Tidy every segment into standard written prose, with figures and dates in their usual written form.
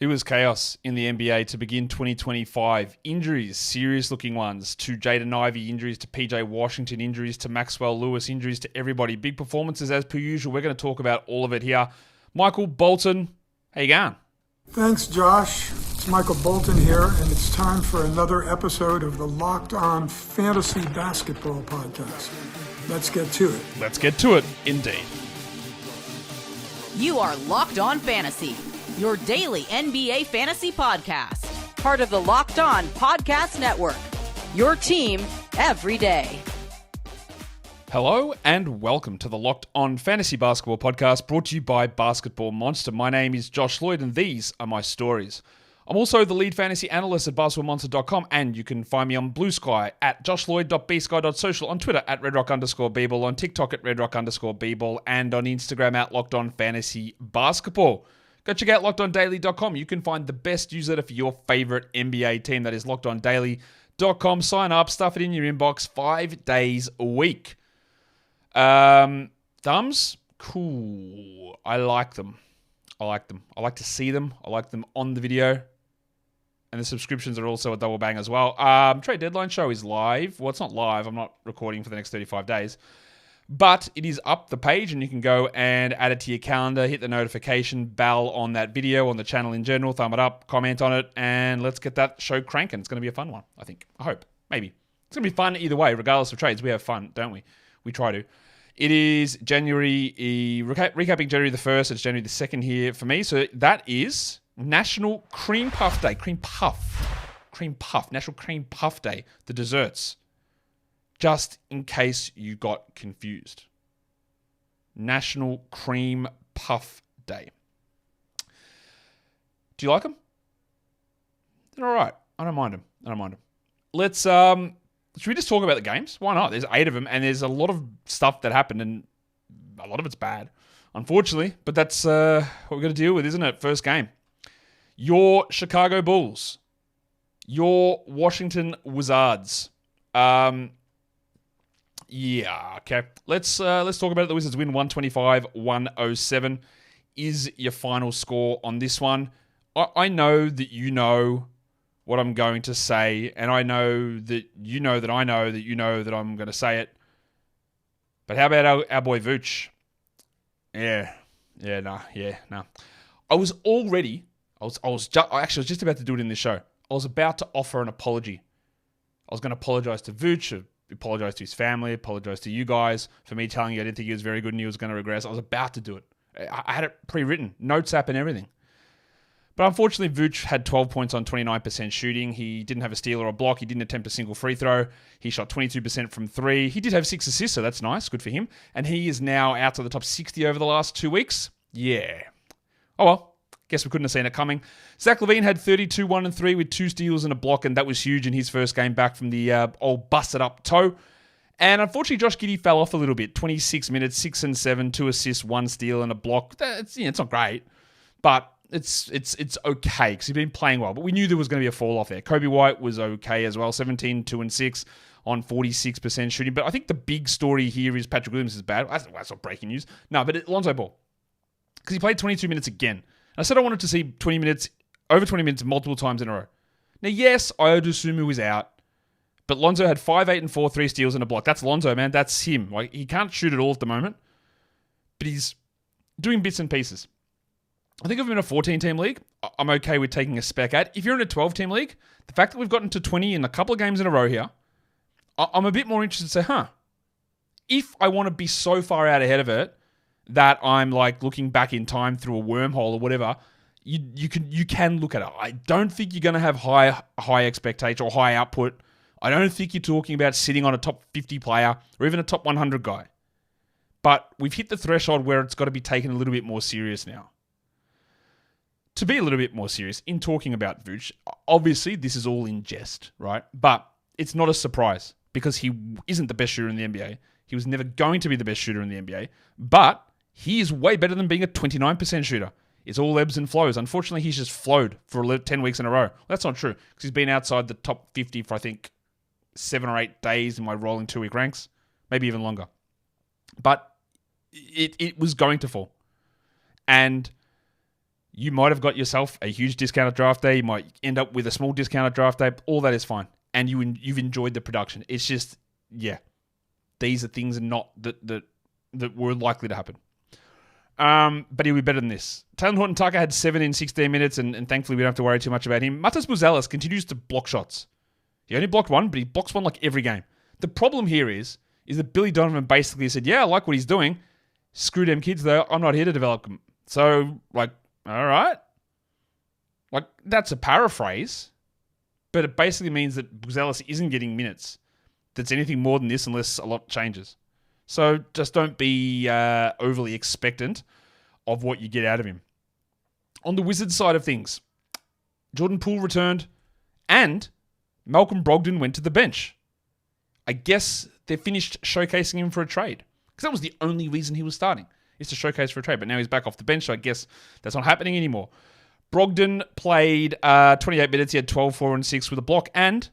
It was chaos in the NBA to begin 2025. Injuries, serious-looking ones, to Jaden Ivey, injuries to PJ Washington, injuries to Maxwell Lewis, injuries to everybody. Big performances as per usual. We're going to talk about all of it here. Michael Bolton, how you going? Thanks, Josh. It's Michael Bolton here, and it's time for another episode of the Locked On Fantasy Basketball Podcast. Let's get to it. Let's get to it, indeed. You are Locked On Fantasy, your daily NBA fantasy podcast. Part of the Locked On Podcast Network, your team every day. Hello and welcome to the Locked On Fantasy Basketball Podcast, brought to you by Basketball Monster. My name is Josh Lloyd and these are my stories. I'm also the lead fantasy analyst at basketballmonster.com, and you can find me on Blue Sky at joshlloyd.bsky.social, on Twitter at redrock_bball, on TikTok at redrock_bball, and on Instagram at Locked On Fantasy Basketball. Go check out lockedondaily.com. You can find the best newsletter for your favorite NBA team. That is lockedondaily.com. Sign up, stuff it in your inbox 5 days a week. Thumbs? Cool. I like them. I like to see them. I like them on the video. And the subscriptions are also a double bang as well. Trade deadline show is live. Well, it's not live. I'm not recording for the next 35 days. But it is up the page, and you can go and add it to your calendar, hit the notification bell on that video, on the channel in general, thumb it up, comment on it, and let's get that show cranking. It's going to be a fun one, I think. I hope. Maybe. It's going to be fun either way, regardless of trades. We have fun, don't we? We try to. It is January, recapping January the 1st. It's January the 2nd here for me. So that is National Cream Puff Day. Cream Puff. National Cream Puff Day. The desserts. Just in case you got confused. National Cream Puff Day. Do you like them? They're all right. I don't mind them. Let's, should we just talk about the games? Why not? There's 8 of them, and there's a lot of stuff that happened, and a lot of it's bad, unfortunately. But that's what we're going to deal with, isn't it? First game. Your Chicago Bulls. Your Washington Wizards. Yeah, okay. Let's talk about it. The Wizards win 125-107 is your final score on this one. I know that you know what I'm going to say, and I know that you know that I know that you know that I'm going to say it. But how about our boy Vooch? Yeah, nah. I was just about to do it in this show. I was about to offer an apology. I was going to apologize to Vooch, apologize to his family, apologize to you guys for me telling you I didn't think he was very good and he was going to regress. I was about to do it. I had it pre-written, notes app and everything. But unfortunately, Vooch had 12 points on 29% shooting. He didn't have a steal or a block. He didn't attempt a single free throw. He shot 22% from 3. He did have 6 assists, so that's nice. Good for him. And he is now out of the top 60 over the last 2 weeks. Yeah. Oh well. Guess we couldn't have seen it coming. Zach LaVine had 32, 1 and 3 with 2 steals and a block, and that was huge in his first game back from the old busted up toe. And unfortunately, Josh Giddey fell off a little bit. 26 minutes, 6 and 7, 2 assists, 1 steal and a block. It's not great, but it's okay because he's been playing well. But we knew there was going to be a fall off there. Kobe White was okay as well. 17, 2 and 6 on 46% shooting. But I think the big story here is Patrick Williams is bad. That's not breaking news. No, but Lonzo Ball, because he played 22 minutes again. I said I wanted to see over 20 minutes multiple times in a row. Now, yes, I would assume he was out, but Lonzo had 5, 8, and 4, 3 steals and a block. That's Lonzo, man. That's him. Like, he can't shoot at all at the moment, but he's doing bits and pieces. I think if I'm in a 14-team league, I'm okay with taking a spec ad. If you're in a 12-team league, the fact that we've gotten to 20 in a couple of games in a row here, I'm a bit more interested to say, if I want to be so far out ahead of it that I'm like looking back in time through a wormhole or whatever, you can look at it. I don't think you're going to have high expectation or high output. I don't think you're talking about sitting on a top 50 player or even a top 100 guy. But we've hit the threshold where it's got to be taken a little bit more serious now. To be a little bit more serious, in talking about Vooch, obviously this is all in jest, right? But it's not a surprise because he isn't the best shooter in the NBA. He was never going to be the best shooter in the NBA. But he is way better than being a 29% shooter. It's all ebbs and flows. Unfortunately, he's just flowed for 10 weeks in a row. That's not true because he's been outside the top 50 for, I think, 7 or 8 days in my rolling 2-week ranks. Maybe even longer. But it was going to fall. And You might have got yourself a huge discounted draft day. You might end up with a small discounted draft day. All that is fine. And you've enjoyed the production. It's just, yeah, these are things not that were likely to happen. But he'll be better than this. Taylor Horton-Tucker had 7 in 16 minutes, and thankfully we don't have to worry too much about him. Matas Buzelis continues to block shots. He only blocked one, but he blocks one like every game. The problem here is that Billy Donovan basically said, yeah, I like what he's doing. Screw them kids, though. I'm not here to develop them. So, like, all right. Like, that's a paraphrase, but it basically means that Buzelis isn't getting minutes. That's anything more than this unless a lot changes. So just don't be overly expectant of what you get out of him. On the Wizards side of things, Jordan Poole returned and Malcolm Brogdon went to the bench. I guess they finished showcasing him for a trade because that was the only reason he was starting, is to showcase for a trade. But now he's back off the bench, so I guess that's not happening anymore. Brogdon played 28 minutes. He had 12, 4, and 6 with a block, and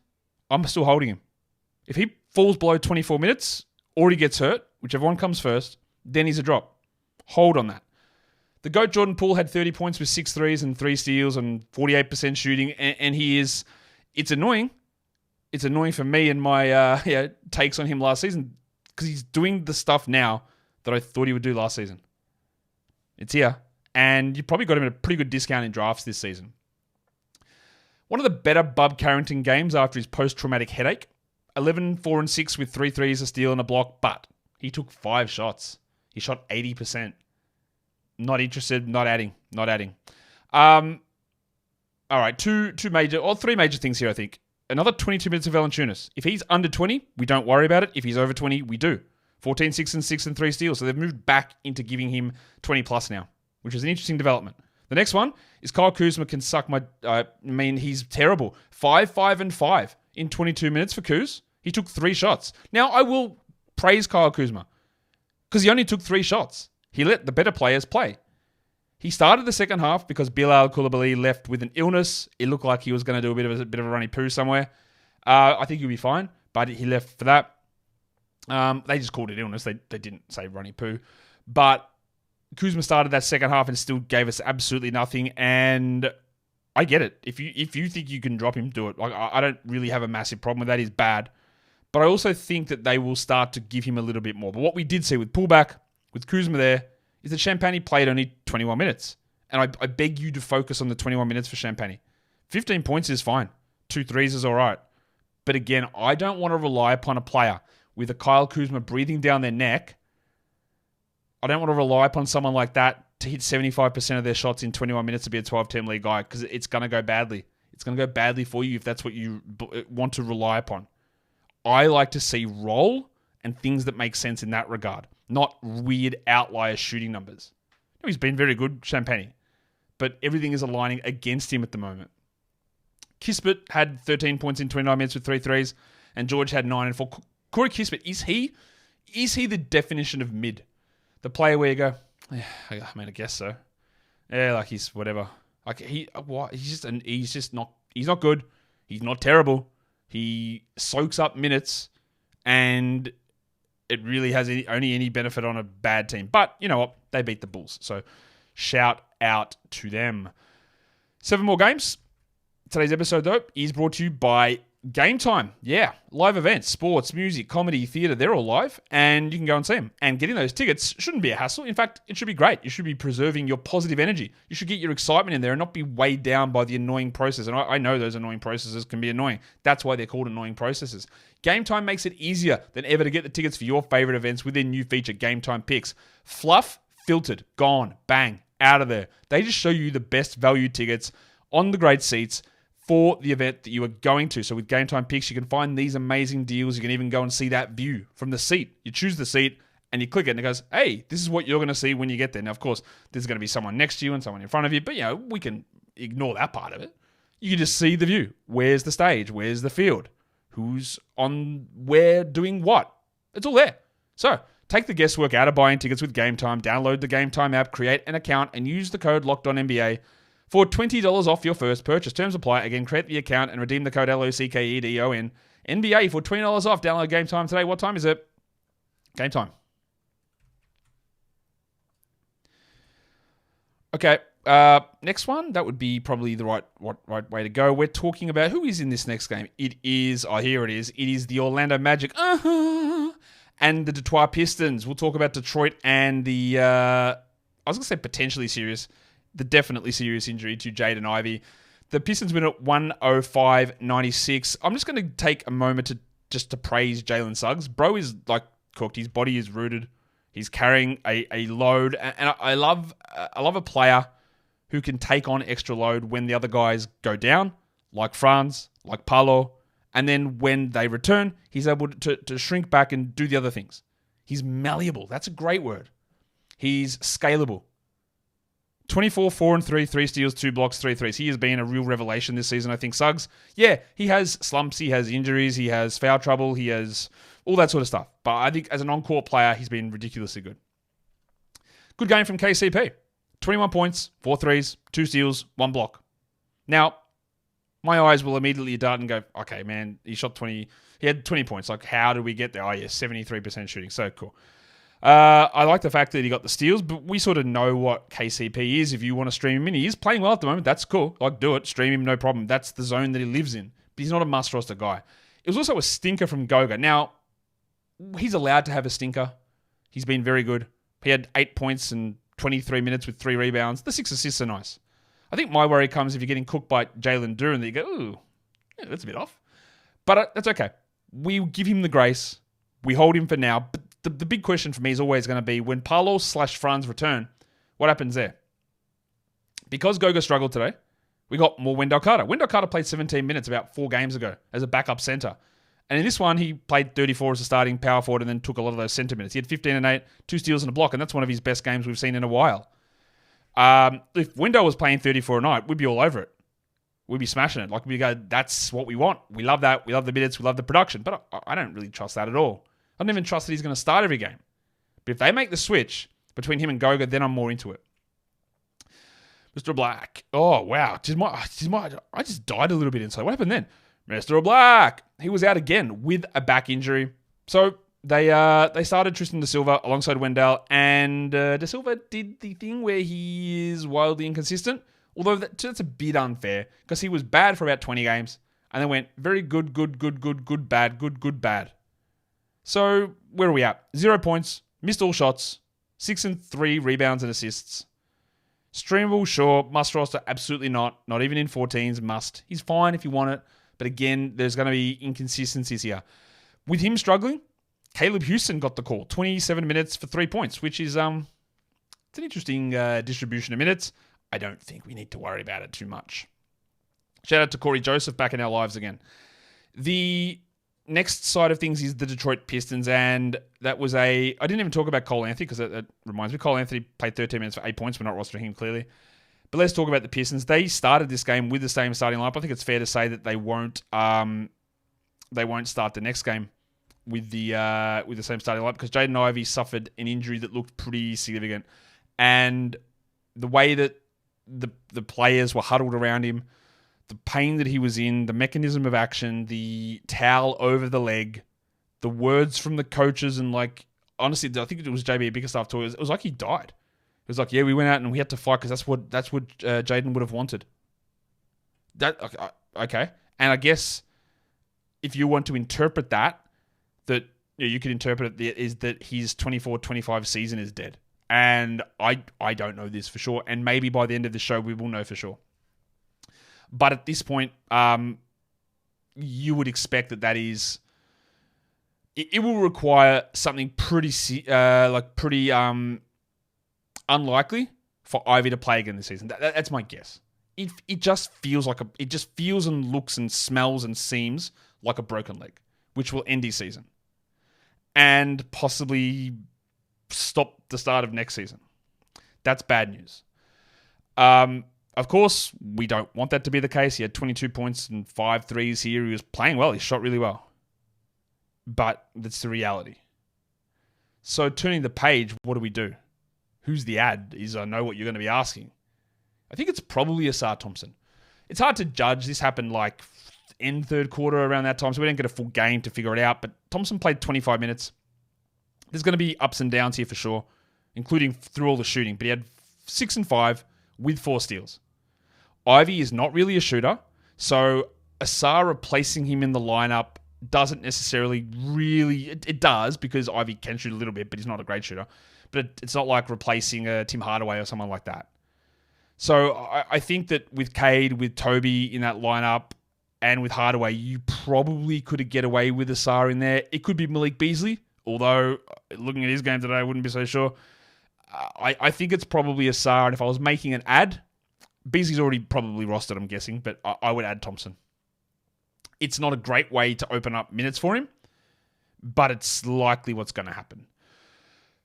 I'm still holding him. If he falls below 24 minutes or he gets hurt, whichever one comes first, then he's a drop. Hold on that. The GOAT Jordan Poole had 30 points with 6 threes and 3 steals and 48% shooting, and he is... It's annoying. It's annoying for me and my takes on him last season because he's doing the stuff now that I thought he would do last season. It's here. And you probably got him at a pretty good discount in drafts this season. One of the better Bub Carrington games after his post-traumatic headache. 11, 4, and 6 with 3 threes, a steal, and a block, but he took 5 shots. He shot 80%. Not interested, not adding. All right, three major things here, I think. Another 22 minutes of Valanciunas. If he's under 20, we don't worry about it. If he's over 20, we do. 14, 6, and 6, and 3 steals. So they've moved back into giving him 20 plus now, which is an interesting development. The next one is Kyle Kuzma can suck my... he's terrible. 5, 5, and 5 in 22 minutes for Kuz. He took 3 shots. Now, I will praise Kyle Kuzma because he only took 3 shots. He let the better players play. He started the second half because Bilal Coulibaly left with an illness. It looked like he was going to do a bit of a runny poo somewhere. I think he'll be fine, but he left for that. They just called it illness. They didn't say runny poo. But Kuzma started that second half and still gave us absolutely nothing. And I get it. If you think you can drop him, do it. Like I don't really have a massive problem with that. He's bad. But I also think that they will start to give him a little bit more. But what we did see with pullback, with Kuzma there, is that Champagny played only 21 minutes. And I beg you to focus on the 21 minutes for Champagny. 15 points is fine. 2 threes is all right. But again, I don't want to rely upon a player with a Kyle Kuzma breathing down their neck. I don't want to rely upon someone like that to hit 75% of their shots in 21 minutes to be a 12-team league guy because it's going to go badly. It's going to go badly for you if that's what you want to rely upon. I like to see role and things that make sense in that regard, not weird outlier shooting numbers. He's been very good, Champagny, but everything is aligning against him at the moment. Kispert had 13 points in 29 minutes with 3 threes, and George had 9 and 4. Corey Kispert, is he the definition of mid? The player where you go, I guess so. Yeah, like he's whatever. Like he's not good. He's not terrible. He soaks up minutes, and it really has only any benefit on a bad team. But you know what? They beat the Bulls, so shout out to them. 7 more games. Today's episode, though, is brought to you by Game Time. Yeah, live events, sports, music, comedy, theatre, they're all live, and you can go and see them. And getting those tickets shouldn't be a hassle. In fact, it should be great. You should be preserving your positive energy. You should get your excitement in there and not be weighed down by the annoying process. And I know those annoying processes can be annoying. That's why they're called annoying processes. Game Time makes it easier than ever to get the tickets for your favourite events with their new feature, Game Time Picks. Fluff, filtered, gone, bang, out of there. They just show you the best value tickets on the great seats for the event that you are going to. So with Game Time Picks, you can find these amazing deals. You can even go and see that view from the seat. You choose the seat and you click it and it goes, hey, this is what you're going to see when you get there. Now, of course, there's going to be someone next to you and someone in front of you, but we can ignore that part of it. You can just see the view. Where's the stage? Where's the field? Who's on where doing what? It's all there. So take the guesswork out of buying tickets with Game Time. Download the Game Time app, create an account, and use the code LOCKEDONNBA for $20 off your first purchase. Terms apply. Again, create the account and redeem the code LOCKEDON NBA for $20 off. Download Game Time today. What time is it? Game time. Okay, Next one, that would be probably the right way to go. We're talking about who is in this next game. It is, here it is. It is the Orlando Magic and the Detroit Pistons. We'll talk about Detroit and the, I was going to say potentially serious, the definitely serious injury to Jaden Ivey. The Pistons win at 105-96. I'm just going to take a moment to praise Jalen Suggs. Bro is like cooked. His body is rooted. He's carrying a load. And I love a player who can take on extra load when the other guys go down, like Franz, like Paolo. And then when they return, he's able to shrink back and do the other things. He's malleable. That's a great word. He's scalable. 24, 4-3, 3 steals, 2 blocks, 3 threes. He has been a real revelation this season, I think. Suggs, yeah, he has slumps, he has injuries, he has foul trouble, he has all that sort of stuff. But I think as an on-court player, he's been ridiculously good. Good game from KCP. 21 points, 4 threes, 2 steals, 1 block. Now, my eyes will immediately dart and go, okay, man, he had 20 points. Like, how did we get there? Oh, yeah, 73% shooting. So cool. I like the fact that he got the steals, but we sort of know what KCP is. If you want to stream him in, he is playing well at the moment. That's cool. Like, do it. Stream him, no problem. That's the zone that he lives in. But he's not a must-roster guy. It was also a stinker from Goga. Now, he's allowed to have a stinker. He's been very good. He had 8 points and 23 minutes with 3 rebounds. The 6 assists are nice. I think my worry comes if you're getting cooked by Jalen Duren, that you go, ooh, yeah, that's a bit off. But that's okay. We give him the grace. We hold him for now. But the big question for me is always going to be when Paolo/Franz return, what happens there? Because Goga struggled today, we got more Wendell Carter. Wendell Carter played 17 minutes about 4 games ago as a backup center. And in this one, he played 34 as a starting power forward and then took a lot of those center minutes. He had 15 and 8, 2 steals and a block, and that's one of his best games we've seen in a while. If Wendell was playing 34 a night, we'd be all over it. We'd be smashing it. Like, we go, that's what we want. We love that. We love the minutes. We love the production. But I don't really trust that at all. I don't even trust that he's going to start every game. But if they make the switch between him and Goga, then I'm more into it. Mr. Black. Oh, wow. I just died a little bit inside. What happened then? Mr. Black. He was out again with a back injury. So they started Tristan Da Silva alongside Wendell, and Da Silva did the thing where he is wildly inconsistent, although that's a bit unfair because he was bad for about 20 games and then went very good, bad, bad. So where are we at? 0 points, missed all shots, 6 and 3 rebounds and assists. Streamable, sure. Must roster, absolutely not. Not even in 14s, must. He's fine if you want it. But again, there's going to be inconsistencies here. With him struggling, Caleb Houston got the call. 27 minutes for 3 points, which is it's an interesting distribution of minutes. I don't think we need to worry about it too much. Shout out to Corey Joseph back in our lives again. The next side of things is the Detroit Pistons, and that was I didn't even talk about Cole Anthony because that reminds me. Cole Anthony played 13 minutes for 8 points. We're not rostering him clearly. But let's talk about the Pistons. They started this game with the same starting lineup. I think it's fair to say that they won't start the next game with the same starting lineup because Jaden Ivey suffered an injury that looked pretty significant, and the way that the players were huddled around him, the pain that he was in, the mechanism of action, the towel over the leg, the words from the coaches, and like honestly, I think it was JB Bickerstaff too. It was like he died. It was like, yeah, we went out and we had to fight because that's what Jaden would have wanted. That okay, and I guess if you want to interpret that you could interpret it is that his 24-25 season is dead, and I don't know this for sure, and maybe by the end of the show we will know for sure. But at this point, you would expect that is. It will require something pretty unlikely for Ivy to play again this season. That's my guess. It just feels and looks and smells and seems like a broken leg, which will end his season and possibly stop the start of next season. That's bad news. Of course, we don't want that to be the case. He had 22 points and 5 threes here. He was playing well. He shot really well. But that's the reality. So turning the page, what do? Who's the ad? I know what you're going to be asking. I think it's probably Asar Thompson. It's hard to judge. This happened like end third quarter around that time, so we didn't get a full game to figure it out. But Thompson played 25 minutes. There's going to be ups and downs here for sure, including through all the shooting. But he had 6 and 5, with 4 steals. Ivey is not really a shooter, so Asar replacing him in the lineup doesn't necessarily really... It does, because Ivey can shoot a little bit, but he's not a great shooter. But it's not like replacing Tim Hardaway or someone like that. So I think that with Cade, with Toby in that lineup, and with Hardaway, you probably could get away with Asar in there. It could be Malik Beasley, although looking at his game today, I wouldn't be so sure. I think it's probably Asar, and if I was making an ad, Beasley's already probably rostered, I'm guessing, but I would add Thompson. It's not a great way to open up minutes for him, but it's likely what's going to happen.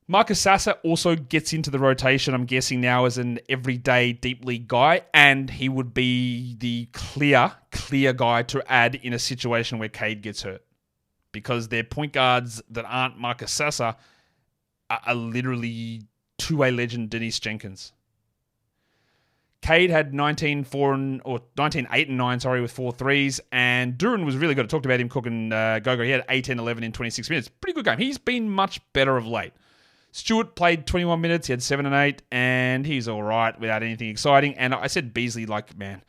Marcus Sasser also gets into the rotation, I'm guessing now, as an everyday deep league guy, and he would be the clear guy to add in a situation where Cade gets hurt. Because their point guards that aren't Marcus Sasser are literally two-way legend Denise Jenkins. Cade had 19-8-9, with 4 threes, and Duran was really good. I talked about him cooking Gogo. He had 8-10-11 in 26 minutes. Pretty good game. He's been much better of late. Stewart played 21 minutes. He had 7 and 8, and he's all right without anything exciting. And I said Beasley, man,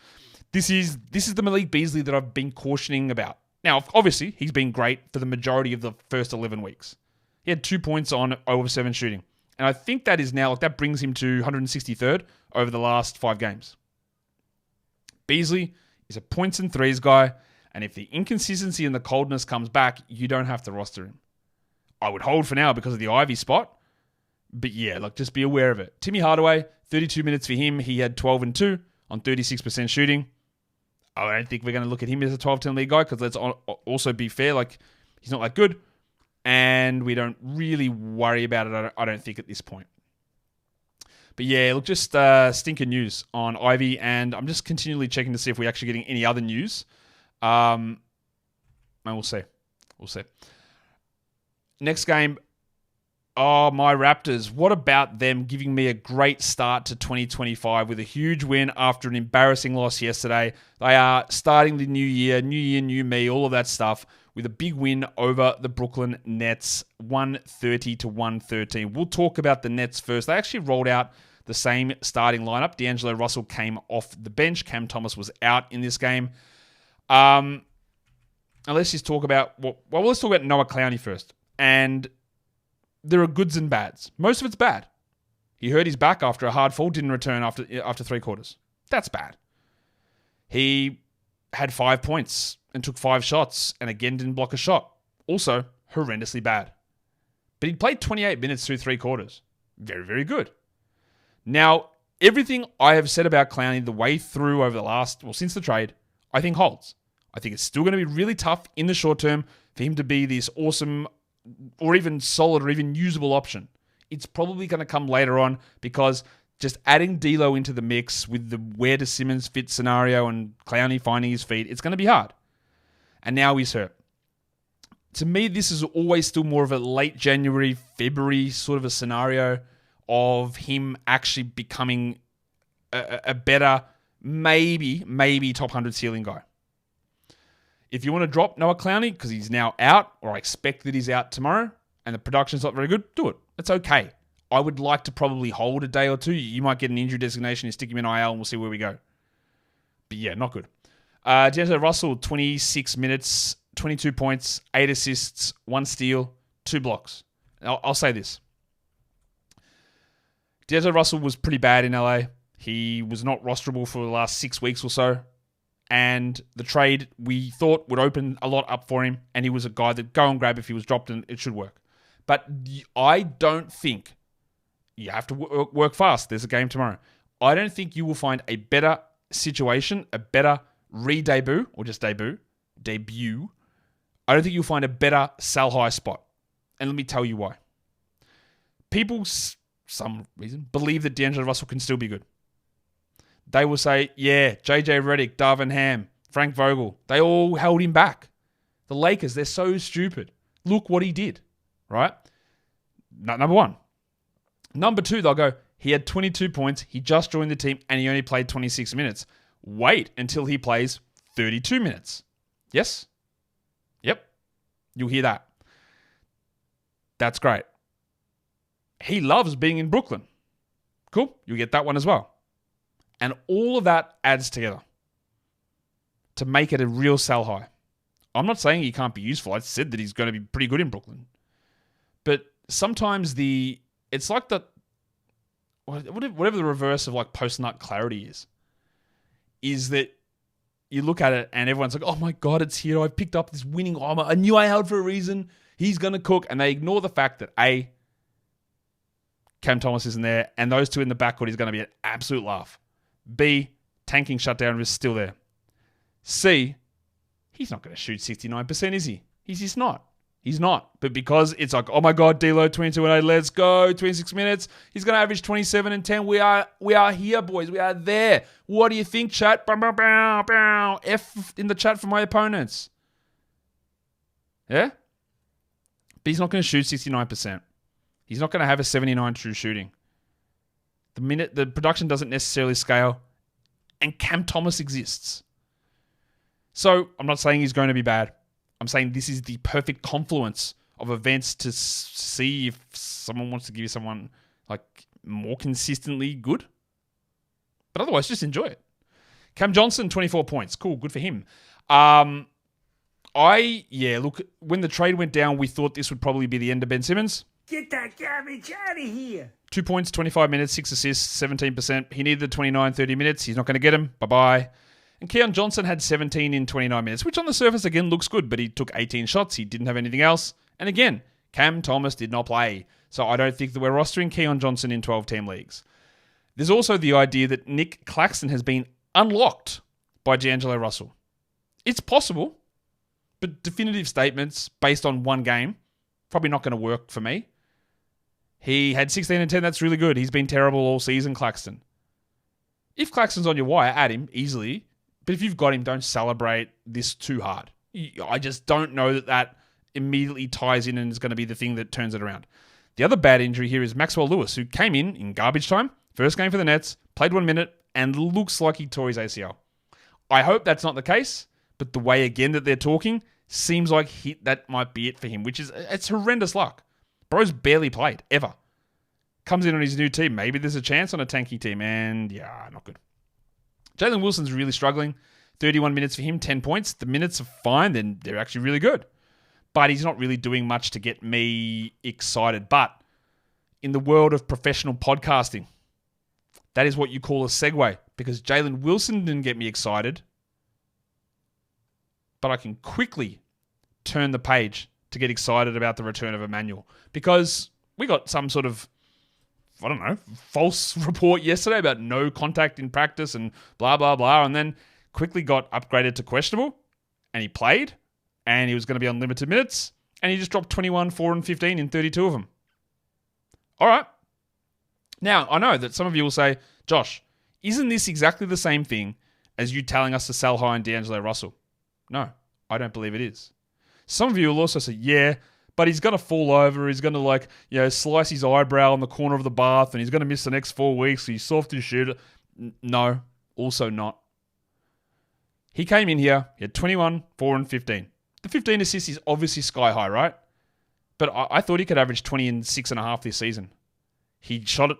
this is the Malik Beasley that I've been cautioning about. Now, obviously, he's been great for the majority of the first 11 weeks. He had 2 points on 0 of 7 shooting. And I think that is now, that brings him to 163rd over the last 5 games. Beasley is a points and threes guy, and if the inconsistency and the coldness comes back, you don't have to roster him. I would hold for now because of the Ivy spot, but yeah, just be aware of it. Timmy Hardaway, 32 minutes for him. He had 12 and 2 on 36% shooting. I don't think we're going to look at him as a 12-10 league guy, because let's also be fair, he's not that good, and we don't really worry about it, I don't think, at this point. But yeah, just stinking news on Ivy, and I'm just continually checking to see if we're actually getting any other news. And we'll see. Next game. Oh, my Raptors. What about them giving me a great start to 2025 with a huge win after an embarrassing loss yesterday? They are starting the new year, new me, all of that stuff, with a big win over the Brooklyn Nets, 130-113. We'll talk about the Nets first. They actually rolled out the same starting lineup. D'Angelo Russell came off the bench. Cam Thomas was out in this game. Let's just talk about... let's talk about Noah Clowney first. And there are goods and bads. Most of it's bad. He hurt his back after a hard fall, didn't return after 3 quarters. That's bad. He had 5 points and took 5 shots and again didn't block a shot. Also, horrendously bad. But he played 28 minutes through 3 quarters. Very, very good. Now, everything I have said about Clowney the way through over since the trade, I think holds. I think it's still going to be really tough in the short term for him to be this awesome or even solid or even usable option. It's probably going to come later on, because just adding D'Lo into the mix with the where does Simmons fit scenario and Clowney finding his feet, it's going to be hard. And now he's hurt. To me, this is always still more of a late January, February sort of a scenario of him actually becoming a better, maybe top 100 ceiling guy. If you want to drop Noah Clowney because he's now out, or I expect that he's out tomorrow, and the production's not very good, do it. It's okay. I would like to probably hold a day or two. You might get an injury designation, you stick him in IL, and we'll see where we go. But yeah, not good. D'Angelo Russell, 26 minutes, 22 points, 8 assists, 1 steal, 2 blocks. I'll say this. D'Angelo Russell was pretty bad in LA. He was not rosterable for the last 6 weeks or so. And the trade we thought would open a lot up for him, and he was a guy that go and grab if he was dropped, and it should work. But I don't think you have to work fast. There's a game tomorrow. I don't think you will find a better situation, a better re-debut, or just debut. I don't think you'll find a better sell high spot. And let me tell you why. People, some reason, believe that D'Angelo Russell can still be good. They will say, yeah, JJ Redick, Darvin Ham, Frank Vogel, they all held him back. The Lakers, they're so stupid. Look what he did, right? Number one. Number two, they'll go, he had 22 points, he just joined the team, and he only played 26 minutes. Wait until he plays 32 minutes. Yes? Yep. You'll hear that. That's great. He loves being in Brooklyn. Cool. You'll get that one as well. And all of that adds together to make it a real sell high. I'm not saying he can't be useful. I said that he's going to be pretty good in Brooklyn. But sometimes it's like whatever the reverse of like post-nut clarity is that you look at it and everyone's like, oh my God, it's here. I picked up this winning armor. I knew I held for a reason. He's going to cook. And they ignore the fact that A, Cam Thomas isn't there, and those two in the backcourt is going to be an absolute laugh. B, tanking shutdown is still there. C, he's not going to shoot 69%, is he? He's just not. He's not. But because it's like, oh my God, D'Lo, 22 and 8, let's go, 26 minutes. He's going to average 27 and 10. We are here, boys. We are there. What do you think, chat? Bow, bow, bow, bow. F in the chat for my opponents. Yeah? But he's not going to shoot 69%. He's not going to have a 79 true shooting. The production doesn't necessarily scale, and Cam Thomas exists. So I'm not saying he's going to be bad. I'm saying this is the perfect confluence of events to see if someone wants to give you someone like more consistently good. But otherwise, just enjoy it. Cam Johnson, 24 points. Cool, good for him. Look, when the trade went down, we thought this would probably be the end of Ben Simmons. Get that garbage out of here. 2 points, 25 minutes, 6 assists, 17%. He needed the 29, 30 minutes. He's not going to get him. Bye-bye. And Keon Johnson had 17 in 29 minutes, which on the surface, again, looks good, but he took 18 shots. He didn't have anything else. And again, Cam Thomas did not play. So I don't think that we're rostering Keon Johnson in 12-team leagues. There's also the idea that Nick Claxton has been unlocked by D'Angelo Russell. It's possible, but definitive statements based on one game, probably not going to work for me. He had 16 and 10. That's really good. He's been terrible all season, Claxton. If Claxton's on your wire, add him easily. But if you've got him, don't celebrate this too hard. I just don't know that immediately ties in and is going to be the thing that turns it around. The other bad injury here is Maxwell Lewis, who came in garbage time, first game for the Nets, played 1 minute, and looks like he tore his ACL. I hope that's not the case, but the way, again, that they're talking seems like that might be it for him, it's horrendous luck. Bro's barely played, ever. Comes in on his new team. Maybe there's a chance on a tanky team, and yeah, not good. Jalen Wilson's really struggling. 31 minutes for him, 10 points. The minutes are fine, then they're actually really good. But he's not really doing much to get me excited. But in the world of professional podcasting, that is what you call a segue, because Jalen Wilson didn't get me excited, but I can quickly turn the page to get excited about the return of Emmanuel, because we got some sort of, I don't know, false report yesterday about no contact in practice and blah, blah, blah, and then quickly got upgraded to questionable, and he played, and he was going to be on limited minutes, and he just dropped 21, 4, and 15 in 32 of them. All right. Now, I know that some of you will say, Josh, isn't this exactly the same thing as you telling us to sell high on D'Angelo Russell? No, I don't believe it is. Some of you will also say, yeah, but he's going to fall over. He's going to slice his eyebrow on the corner of the bath, and he's going to miss the next 4 weeks. So he's soft as shit. No, also not. He came in here. He had 21, 4, and 15. The 15 assists is obviously sky high, right? But I thought he could average 20 and 6.5 this season. He shot at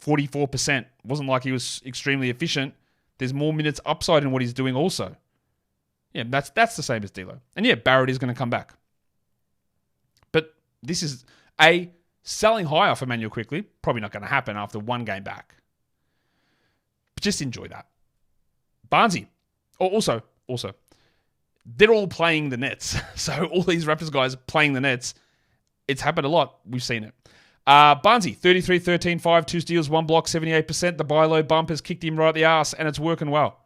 44%. It wasn't like he was extremely efficient. There's more minutes upside in what he's doing also. Yeah, that's the same as D'Lo. And yeah, Barrett is going to come back. But this is, selling high off Emmanuel quickly. Probably not going to happen after one game back. But just enjoy that. Barnesy. Also, they're all playing the Nets. So all these Raptors guys playing the Nets, it's happened a lot. We've seen it. Barnesy, 33, 13, 5, 2 steals, 1 block, 78%. The buy low bump has kicked him right the ass, and it's working well.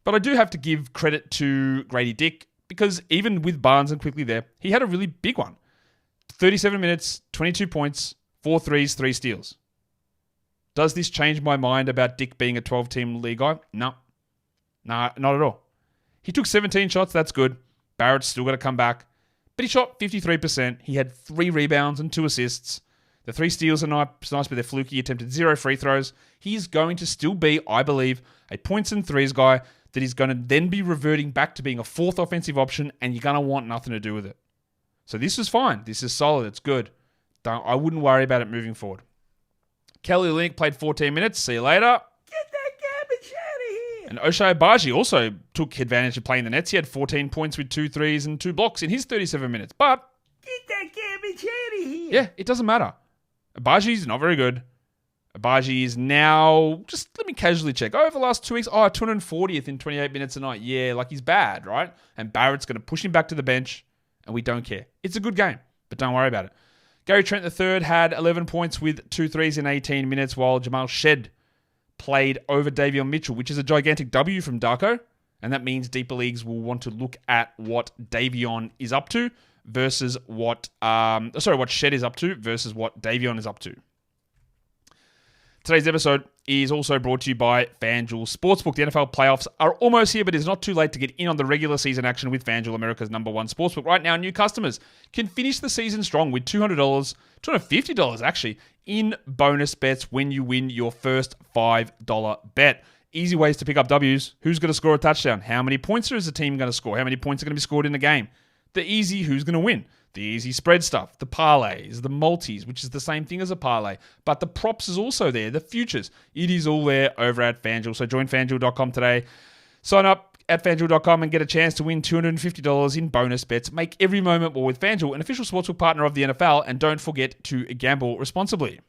But I do have to give credit to Grady Dick, because even with Barnes and quickly there, he had a really big one. 37 minutes, 22 points, 4 threes, 3 steals. Does this change my mind about Dick being a 12-team league guy? No. Nah, not at all. He took 17 shots, that's good. Barrett's still got to come back. But he shot 53%. He had 3 rebounds and 2 assists. The 3 steals are nice, but they're fluky. He attempted 0 free throws. He's going to still be, I believe, a points and threes guy that is going to then be reverting back to being a 4th offensive option, and you're going to want nothing to do with it. So this is fine. This is solid. It's good. I wouldn't worry about it moving forward. Kelly Olynyk played 14 minutes. See you later. Get that here. And Ochai Agbaji also took advantage of playing the Nets. He had 14 points with 2 threes and 2 blocks in his 37 minutes. But Get that garbage out of here. yeah, it doesn't matter. Agbaji's not very good. Agbaji is now, just let me casually check, over the last 2 weeks, 240th in 28 minutes a night. Yeah, like he's bad, right? And Barrett's going to push him back to the bench, and we don't care. It's a good game, but don't worry about it. Gary Trent III had 11 points with 2 threes in 18 minutes, while Jamal Shed played over Davion Mitchell, which is a gigantic W from Darko, and that means deeper leagues will want to look at what Davion is up to versus what Shed is up to versus what Davion is up to. Today's episode is also brought to you by FanDuel Sportsbook. The NFL playoffs are almost here, but it's not too late to get in on the regular season action with FanDuel, America's #1 sportsbook. Right now, new customers can finish the season strong with $200, $250 actually, in bonus bets when you win your first $5 bet. Easy ways to pick up W's. Who's going to score a touchdown? How many points is the team going to score? How many points are going to be scored in the game? The easy who's going to win. The easy spread stuff, the parlays, the multis, which is the same thing as a parlay, but the props is also there, the futures. It is all there over at FanDuel. So join FanDuel.com today. Sign up at FanDuel.com and get a chance to win $250 in bonus bets. Make every moment more with FanDuel, an official sportsbook partner of the NFL, and don't forget to gamble responsibly.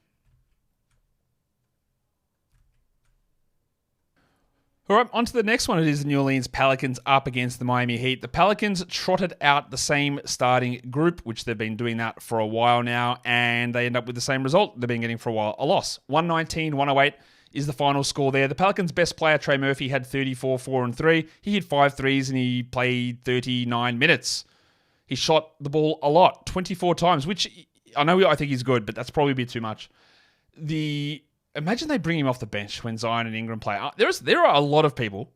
All right, on to the next one. It is the New Orleans Pelicans up against the Miami Heat. The Pelicans trotted out the same starting group, which they've been doing that for a while now, and they end up with the same result they've been getting for a while, a loss. 119-108 is the final score there. The Pelicans' best player, Trey Murphy, had 34, 4, and 3. He hit 5 threes, and he played 39 minutes. He shot the ball a lot, 24 times, which I think he's good, but that's probably a bit too much. Imagine they bring him off the bench when Zion and Ingram play. There are a lot of people,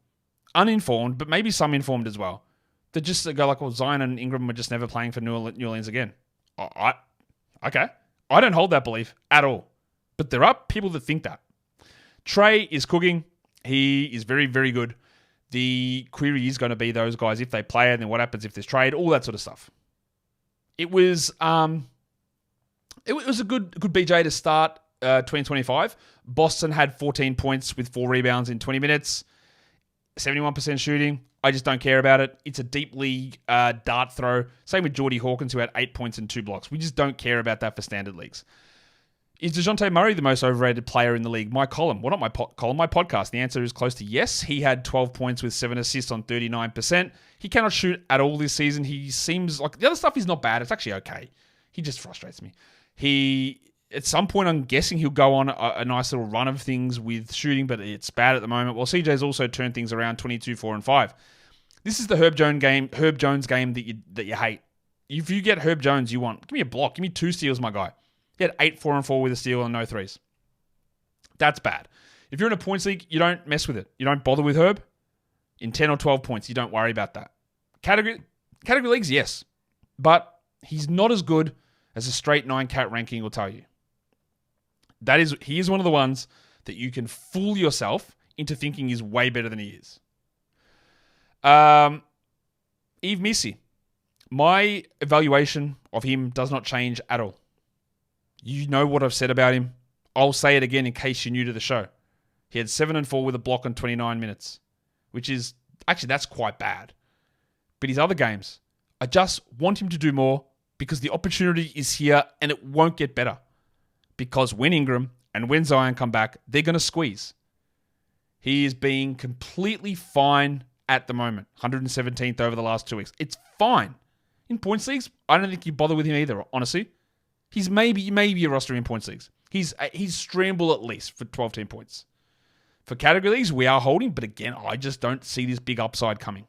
uninformed, but maybe some informed as well, that just go like, well, Zion and Ingram are just never playing for New Orleans again. Okay. I don't hold that belief at all. But there are people that think that. Trey is cooking. He is very, very good. The query is going to be those guys, if they play, and then what happens if there's trade, all that sort of stuff. It was a good BJ to start 2025. Boston had 14 points with 4 rebounds in 20 minutes. 71% shooting. I just don't care about it. It's a deep league dart throw. Same with Jordy Hawkins, who had 8 points and 2 blocks. We just don't care about that for standard leagues. Is DeJounte Murray the most overrated player in the league? My column. Well, not my column, my podcast. The answer is close to yes. He had 12 points with 7 assists on 39%. He cannot shoot at all this season. He seems like... The other stuff is not bad. It's actually okay. He just frustrates me. At some point, I'm guessing he'll go on a nice little run of things with shooting, but it's bad at the moment. Well, CJ's also turned things around 22, 4, and 5. This is the Herb Jones game that you hate. If you get Herb Jones, you want, give me a block. Give me 2 steals, my guy. He had 8, 4, and 4 with a steal and no threes. That's bad. If you're in a points league, you don't mess with it. You don't bother with Herb. In 10 or 12 points, you don't worry about that. Category leagues, yes. But he's not as good as a straight 9-cat ranking will tell you. He is one of the ones that you can fool yourself into thinking is way better than he is. Yves Missi. My evaluation of him does not change at all. You know what I've said about him. I'll say it again in case you're new to the show. He had 7 and 4 with a block on 29 minutes, which is, actually, that's quite bad. But his other games, I just want him to do more because the opportunity is here and it won't get better. Because when Ingram and when Zion come back, they're going to squeeze. He is being completely fine at the moment. 117th over the last 2 weeks. It's fine. In points leagues, I don't think you bother with him either, honestly. He's maybe a roster in points leagues. He's streamable at least for 12-team points. For category leagues, we are holding, but again, I just don't see this big upside coming.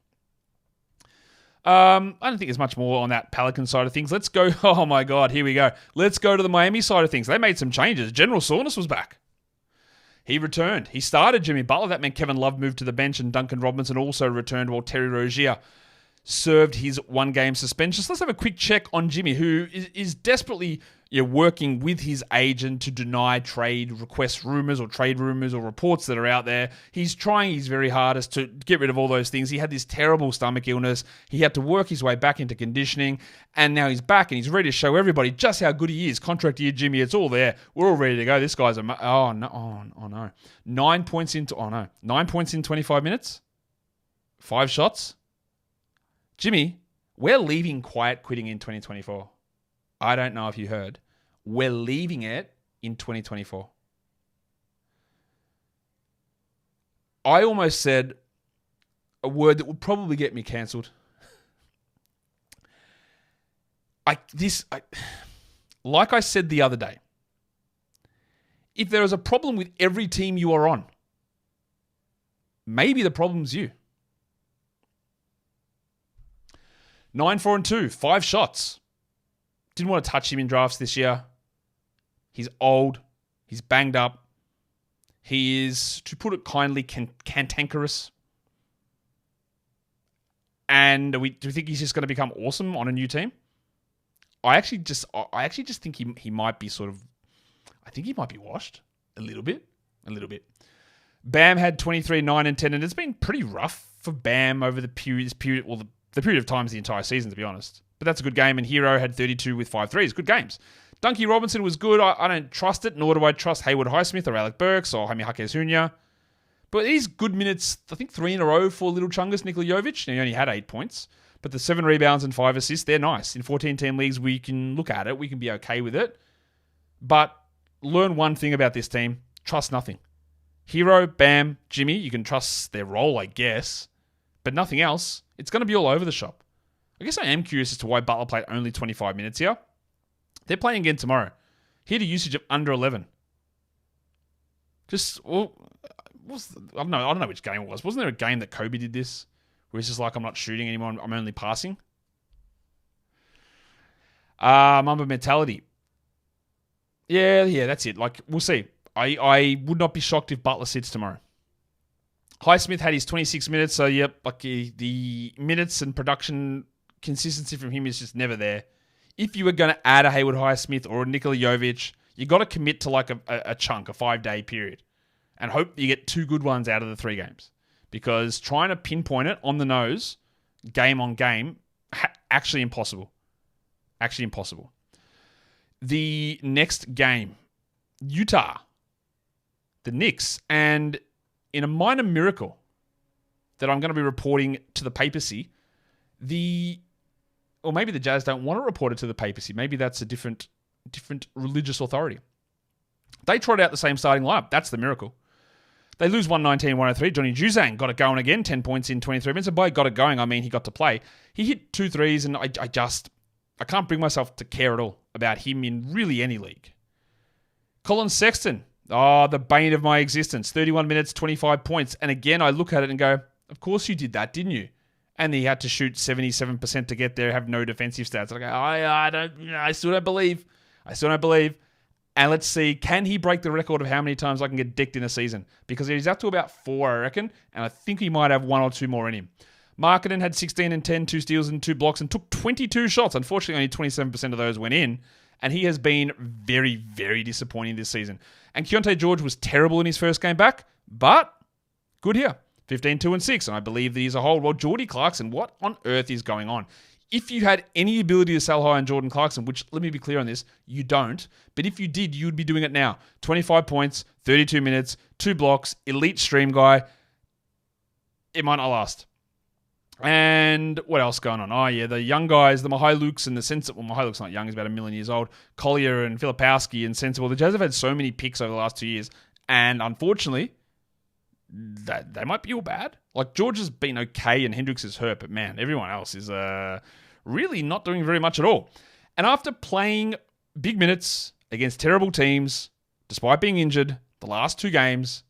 I don't think there's much more on that Pelican side of things. Let's go. Oh my God, here we go. Let's go to the Miami side of things. They made some changes. General Soreness was back. He returned. He started Jimmy Butler. That meant Kevin Love moved to the bench and Duncan Robinson also returned while Terry Rozier served his 1-game suspension. So let's have a quick check on Jimmy, who is desperately working with his agent to deny trade request rumors or trade rumors or reports that are out there. He's trying his very hardest to get rid of all those things. He had this terrible stomach illness. He had to work his way back into conditioning, and now he's back and he's ready to show everybody just how good he is. Contract year, Jimmy, it's all there. We're all ready to go. This guy's no. 9 points in 25 minutes. 5 shots. Jimmy, we're leaving quiet quitting in 2024. I don't know if you heard. We're leaving it in 2024. I almost said a word that would probably get me cancelled. Like I said the other day, if there is a problem with every team you are on, maybe the problem's you. 9-4-2, 5 shots. Didn't want to touch him in drafts this year. He's old. He's banged up. He is, to put it kindly, cantankerous. And do we think he's just going to become awesome on a new team? I actually just think he might be sort of. I think he might be washed a little bit. Bam had 23, 9, and 10, and it's been pretty rough for Bam over the period. Well, the period of time is the entire season, to be honest. But that's a good game, and Hero had 32 with 5 threes. Good games. Dunky Robinson was good. I don't trust it, nor do I trust Haywood Highsmith or Alec Burks or Jaime Jaquez Jr. But these good minutes, I think 3 in a row for Little Chungus, Nikola Jovic. He only had 8 points. But the 7 rebounds and 5 assists, they're nice. In 14-team leagues, we can look at it. We can be okay with it. But learn one thing about this team. Trust nothing. Hero, Bam, Jimmy, you can trust their role, I guess. But nothing else. It's going to be all over the shop. I guess I am curious as to why Butler played only 25 minutes here. They're playing again tomorrow. He had a usage of under 11. I don't know which game it was. Wasn't there a game that Kobe did this? Where he's just like, I'm not shooting anymore, I'm only passing? Mamba mentality. Yeah, that's it. Like, we'll see. I would not be shocked if Butler sits tomorrow. Highsmith had his 26 minutes, so yep, like the minutes and production consistency from him is just never there. If you were going to add a Haywood Highsmith or a Nikola Jovic, you got to commit to like a chunk, a 5-day period, and hope you get 2 good ones out of the 3 games. Because trying to pinpoint it on the nose, game on game, actually impossible. Actually impossible. The next game, Utah, the Knicks, and in a minor miracle that I'm going to be reporting to the papacy, or maybe the Jazz don't want to report it to the papacy. Maybe that's a different religious authority. They trot out the same starting lineup. That's the miracle. They lose 119-103. Johnny Juzang got it going again, 10 points in 23 minutes. And by got it going, I mean he got to play. He hit 2 threes, and I can't bring myself to care at all about him in really any league. Colin Sexton, the bane of my existence. 31 minutes, 25 points. And again, I look at it and go, of course you did that, didn't you? And he had to shoot 77% to get there, have no defensive stats. I go, I still don't believe. And let's see, can he break the record of how many times I can get dicked in a season? Because he's up to about 4, I reckon, and I think he might have 1 or 2 more in him. Markkanen had 16 and 10, 2 steals and 2 blocks, and took 22 shots. Unfortunately, only 27% of those went in, and he has been very, very disappointing this season. And Keontae George was terrible in his first game back, but good here. 15, 2 and 6, and I believe that he's a hold. Well, Jordy Clarkson, what on earth is going on? If you had any ability to sell high on Jordan Clarkson, which, let me be clear on this, you don't. But if you did, you would be doing it now. 25 points, 32 minutes, 2 blocks, elite stream guy. It might not last. And what else going on? Oh, yeah, the young guys, the Mihailukes and the Sensible. Well, Mihailuk's not young, he's about 1 million years old. Collier and Filipowski and Sensible. The Jazz have had so many picks over the last 2 years. And unfortunately, they might be all bad. Like, George has been okay and Hendricks is hurt, but man, everyone else is really not doing very much at all. And after playing big minutes against terrible teams, despite being injured, the last 2 games,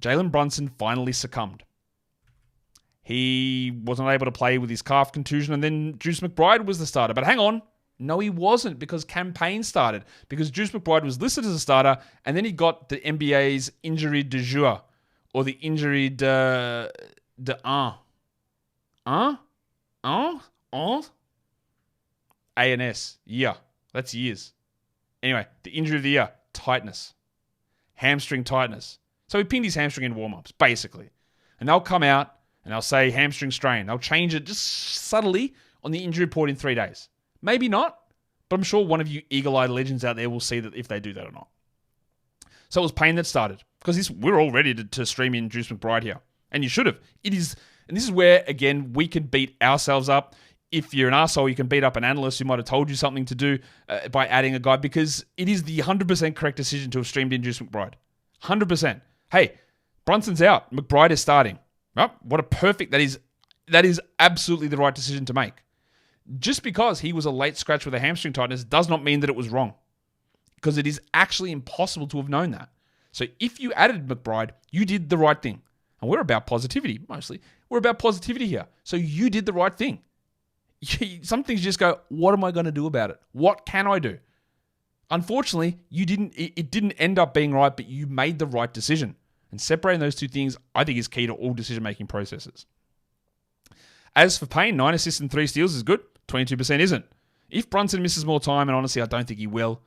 Jalen Brunson finally succumbed. He wasn't able to play with his calf contusion, and then Juice McBride was the starter. But hang on, no, he wasn't, because campaign started. Because Juice McBride was listed as a starter, and then he got the NBA's injury du jour, or the injury de ANS. Yeah, that's years. Anyway, the injury of the year, tightness. Hamstring tightness. So he pinned his hamstring in warm-ups, basically. And they'll come out and they'll say hamstring strain. They'll change it just subtly on the injury report in 3 days. Maybe not, but I'm sure one of you eagle-eyed legends out there will see that if they do that or not. So it was Payne that started, because we're all ready to stream in Juice McBride here. And you should have. It is, and this is where, again, we can beat ourselves up. If you're an arsehole, you can beat up an analyst who might have told you something to do by adding a guy, because it is the 100% correct decision to have streamed in Juice McBride. 100%. Hey, Brunson's out. McBride is starting. Oh, what a perfect... That is absolutely the right decision to make. Just because he was a late scratch with a hamstring tightness does not mean that it was wrong. Because it is actually impossible to have known that. So if you added McBride, you did the right thing. And we're about positivity, mostly. We're about positivity here. So you did the right thing. Some things just go, what am I going to do about it? What can I do? Unfortunately, it didn't end up being right, but you made the right decision. And separating those two things, I think, is key to all decision-making processes. As for Payne, 9 assists and 3 steals is good. 22% isn't. If Brunson misses more time, and honestly, I don't think he will,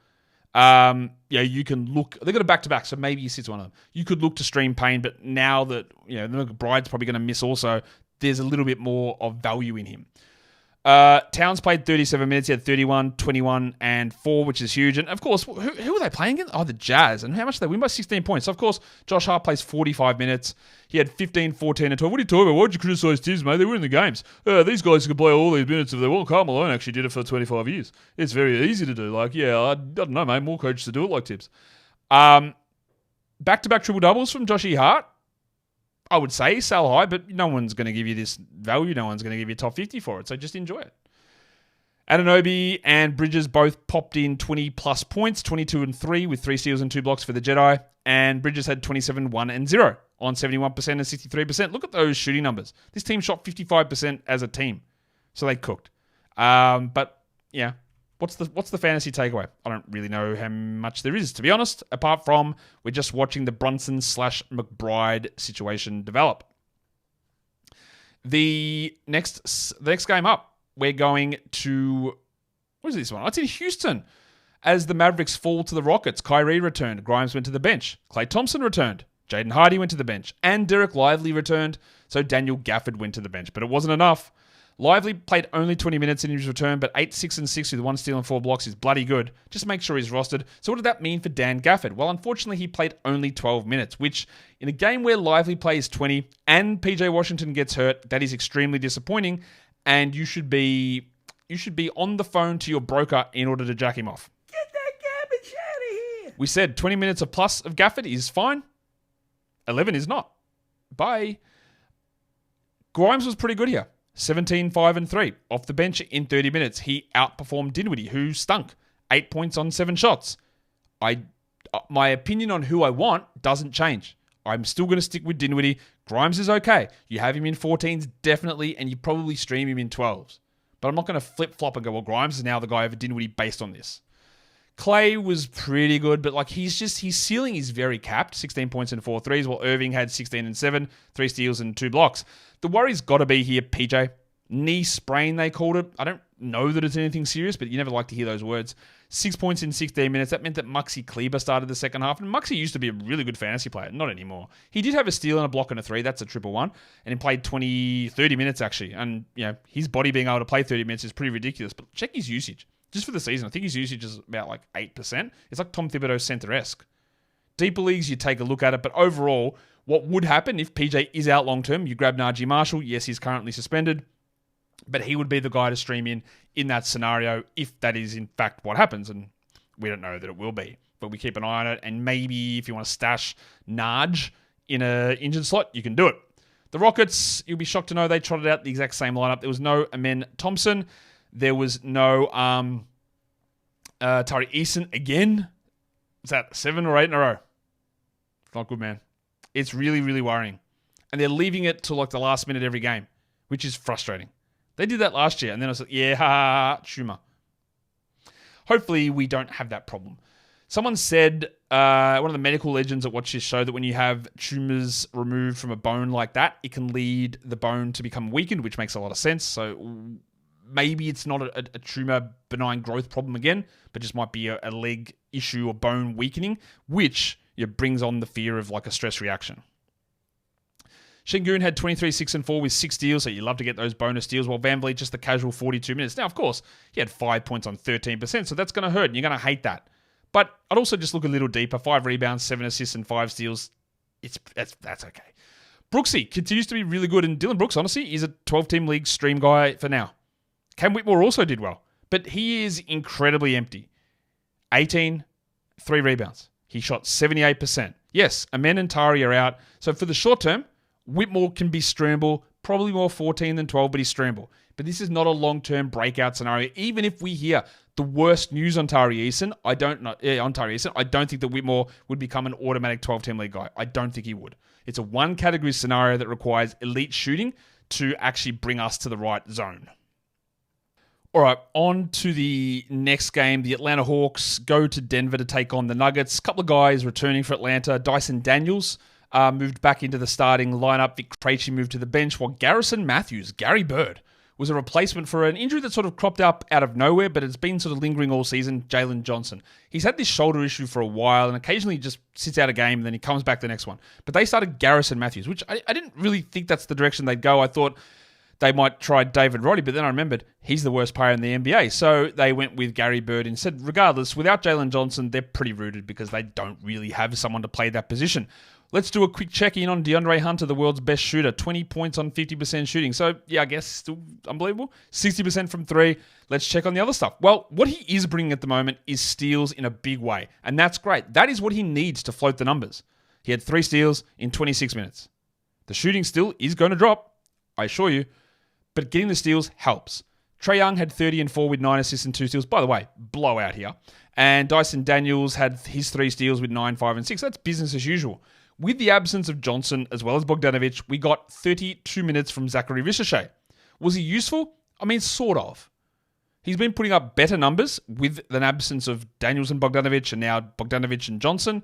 you can look. They've got a back-to-back, so maybe he sits one of them. You could look to stream Payne, but now that McBride's probably going to miss also, there's a little bit more of value in him. Towns played 37 minutes. He had 31, 21, and 4, which is huge. And, of course, who are they playing against? Oh, the Jazz. And how much did they win? By 16 points. So, of course, Josh Hart plays 45 minutes. He had 15, 14, and 12. What are you talking about? Why'd you criticise Tibbs, mate? They were in the games. These guys can play all these minutes if they want. Karl Malone actually did it for 25 years. It's very easy to do. I don't know, mate. More coaches to do it like Tibbs. Back-to-back triple-doubles from Josh Hart. I would say sell high, but no one's going to give you this value. No one's going to give you top 50 for it. So just enjoy it. Anunoby and Bridges both popped in 20-plus points, 22 and 3 with 3 steals and 2 blocks for the Jedi. And Bridges had 27, 1 and 0 on 71% and 63%. Look at those shooting numbers. This team shot 55% as a team. So they cooked. But yeah, what's the fantasy takeaway? I don't really know how much there is, to be honest, apart from we're just watching the Brunson/McBride situation develop. The next game up, we're going to... What is this one? It's in Houston. As the Mavericks fall to the Rockets, Kyrie returned. Grimes went to the bench. Klay Thompson returned. Jaden Ivey went to the bench. And Derek Lively returned. So Daniel Gafford went to the bench. But it wasn't enough. Lively played only 20 minutes in his return, but 8, 6, and 6 with 1 steal and 4 blocks is bloody good. Just make sure he's rostered. So what did that mean for Dan Gafford? Well, unfortunately, he played only 12 minutes, which in a game where Lively plays 20 and PJ Washington gets hurt, that is extremely disappointing. And you should be on the phone to your broker in order to jack him off. Get that garbage out of here. We said 20 minutes of plus of Gafford is fine. 11 is not. Bye. Grimes was pretty good here. 17, 5, and 3. Off the bench in 30 minutes. He outperformed Dinwiddie, who stunk. 8 points on 7 shots. My opinion on who I want doesn't change. I'm still going to stick with Dinwiddie. Grimes is okay. You have him in 14s, definitely, and you probably stream him in 12s. But I'm not going to flip-flop and go, well, Grimes is now the guy over Dinwiddie based on this. Klay was pretty good, but his ceiling is very capped. 16 points and 4 threes, while Irving had 16 and 7, 3 steals and 2 blocks. The worry's got to be here, PJ. Knee sprain, they called it. I don't know that it's anything serious, but you never like to hear those words. 6 points in 16 minutes. That meant that Maxi Kleber started the second half. And Maxi used to be a really good fantasy player. Not anymore. He did have a steal and a block and a 3. That's a 1-1. And he played 30 minutes, actually. And, his body being able to play 30 minutes is pretty ridiculous. But check his usage. Just for the season, I think his usage is about 8%. It's like Tom Thibodeau center-esque. Deeper leagues, you take a look at it. But overall, what would happen if PJ is out long-term? You grab Najee Marshall. Yes, he's currently suspended. But he would be the guy to stream in that scenario if that is in fact what happens. And we don't know that it will be. But we keep an eye on it. And maybe if you want to stash Naj in an injured slot, you can do it. The Rockets, you'll be shocked to know they trotted out the exact same lineup. There was no Amen Thompson. There was no Tari Eason again. Was that 7 or 8 in a row? Not good, man. It's really, really worrying. And they're leaving it to the last minute every game, which is frustrating. They did that last year, and then I was like, yeah, Schumer. Hopefully we don't have that problem. Someone said, one of the medical legends that watch this show, that when you have tumors removed from a bone like that, it can lead the bone to become weakened, which makes a lot of sense. So maybe it's not a tumor benign growth problem again, but just might be a leg issue or bone weakening, which brings on the fear of like a stress reaction. Şengün had 23, 6, and 4 with 6 steals, so you love to get those bonus steals, while VanVleet just the casual 42 minutes. Now, of course, he had 5 points on 13%, so that's going to hurt, and you're going to hate that. But I'd also just look a little deeper. 5 rebounds, 7 assists, and 5 steals. That's okay. Brooksy continues to be really good, and Dylan Brooks, honestly, is a 12-team league stream guy for now. Cam Whitmore also did well, but he is incredibly empty. 18, 3 rebounds. He shot 78%. Yes, Amen and Tari are out, so for the short term, Whitmore can be streamable, probably more 14 than 12, but he's streamable. But this is not a long-term breakout scenario. Even if we hear the worst news on Tari Eason, I don't think that Whitmore would become an automatic 12-team league guy. I don't think he would. It's a one-category scenario that requires elite shooting to actually bring us to the right zone. All right, on to the next game. The Atlanta Hawks go to Denver to take on the Nuggets. A couple of guys returning for Atlanta. Dyson Daniels moved back into the starting lineup. Vic Krejci moved to the bench, while Garrison Matthews, Gary Bird, was a replacement for an injury that sort of cropped up out of nowhere, but it's been sort of lingering all season, Jalen Johnson. He's had this shoulder issue for a while, and occasionally just sits out a game, and then he comes back the next one. But they started Garrison Matthews, which I didn't really think that's the direction they'd go. I thought they might try David Roddy, but then I remembered he's the worst player in the NBA. So they went with Gary Bird instead. Regardless, without Jalen Johnson, they're pretty rooted because they don't really have someone to play that position. Let's do a quick check-in on DeAndre Hunter, the world's best shooter. 20 points on 50% shooting. So, yeah, I guess still unbelievable. 60% from 3. Let's check on the other stuff. Well, what he is bringing at the moment is steals in a big way. And that's great. That is what he needs to float the numbers. He had 3 steals in 26 minutes. The shooting still is going to drop, I assure you. But getting the steals helps. Trae Young had 30 and 4 with 9 assists and 2 steals. By the way, blowout here. And Dyson Daniels had his 3 steals with 9, 5, and 6. That's business as usual. With the absence of Johnson as well as Bogdanovic, we got 32 minutes from Zachary Ricochet. Was he useful? I mean, sort of. He's been putting up better numbers with an absence of Daniels and Bogdanovic, and now Bogdanovic and Johnson.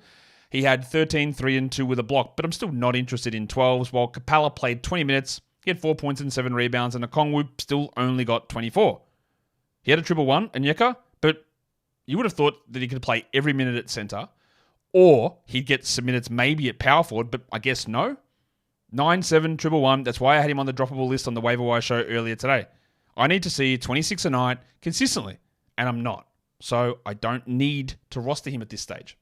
He had 13, 3, and 2 with a block, but I'm still not interested in 12s, while Capella played 20 minutes. He had 4 points and 7 rebounds, and Okongwu still only got 24. He had a triple one, Onyeka, but you would have thought that he could play every minute at center, or he'd get some minutes maybe at power forward, but I guess no. 9, 7, triple one. That's why I had him on the droppable list on the waiver wire show earlier today. I need to see 26 a night consistently, and I'm not. So I don't need to roster him at this stage.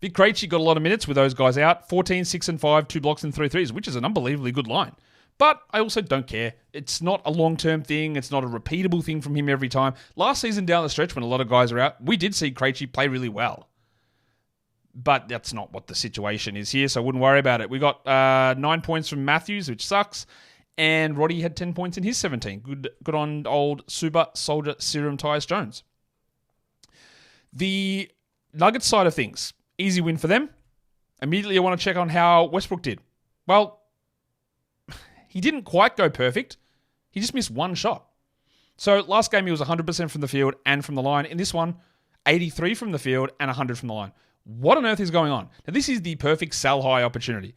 Vic Krejci got a lot of minutes with those guys out. 14, 6, and 5, 2 blocks and 3 threes, which is an unbelievably good line. But I also don't care. It's not a long-term thing. It's not a repeatable thing from him every time. Last season down the stretch when a lot of guys are out, we did see Krejci play really well. But that's not what the situation is here, so I wouldn't worry about it. We got 9 points from Matthews, which sucks, and Roddy had 10 points in his 17. Good on old Super Soldier Serum Tyus Jones. The Nuggets side of things, easy win for them. Immediately I want to check on how Westbrook did. Well, he didn't quite go perfect. He just missed one shot. So last game he was 100% from the field and from the line. In this one, 83 from the field and 100 from the line. What on earth is going on? Now, this is the perfect sell high opportunity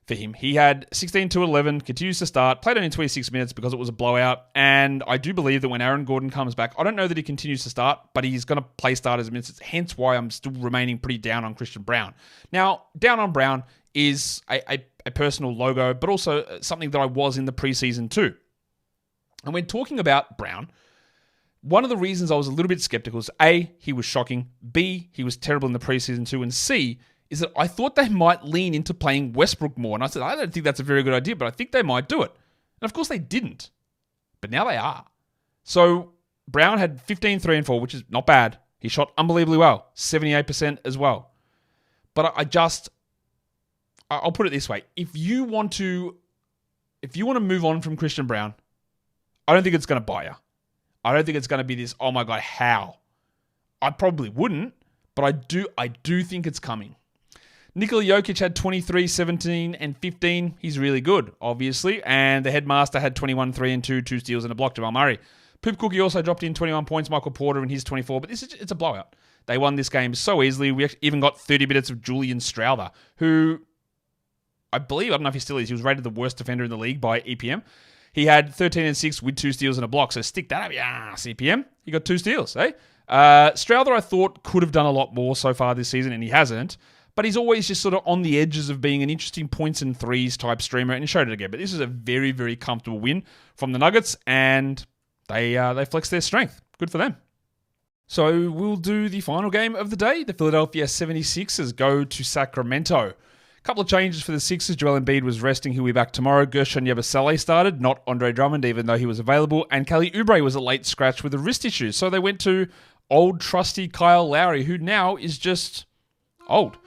for him. He had 16 to 11, continues to start, played only 26 minutes because it was a blowout, and I do believe that when Aaron Gordon comes back, I don't know that he continues to start, but he's going to play starters minutes, hence why I'm still remaining pretty down on Christian Braun. Now, down on Brown is a personal logo, but also something that I was in the preseason too. And when talking about Brown, one of the reasons I was a little bit skeptical is A, he was shocking, B, he was terrible in the preseason too, and C, is that I thought they might lean into playing Westbrook more. And I said, I don't think that's a very good idea, but I think they might do it. And of course they didn't. But now they are. So Brown had 15, 3, and 4, which is not bad. He shot unbelievably well, 78% as well. But I'll put it this way. If you want to move on from Christian Braun, I don't think it's going to buy you. I don't think it's going to be this, oh my God, how? I probably wouldn't, but I do think it's coming. Nikola Jokic had 23, 17, and 15. He's really good, obviously. And the headmaster had 21, 3, and 2, 2 steals and a block, Jamal Murray. Poop Cookie also dropped in 21 points, Michael Porter in his 24, but it's a blowout. They won this game so easily. We even got 30 minutes of Julian Strouder, who I don't know if he still is, he was rated the worst defender in the league by EPM. He had 13 and 6 with 2 steals and a block. So stick that up. Yeah, CPM. He got 2 steals, eh? Strother, I thought, could have done a lot more so far this season, and he hasn't. But he's always just sort of on the edges of being an interesting points and threes type streamer, and he showed it again. But this is a very, very comfortable win from the Nuggets, and they flex their strength. Good for them. So we'll do the final game of the day. The Philadelphia 76ers go to Sacramento. A couple of changes for the Sixers. Joel Embiid was resting. He'll be back tomorrow. Gershon Yabusele started, not Andre Drummond, even though he was available. And Kelly Oubre was a late scratch with a wrist issue. So they went to old trusty Kyle Lowry, who now is just old.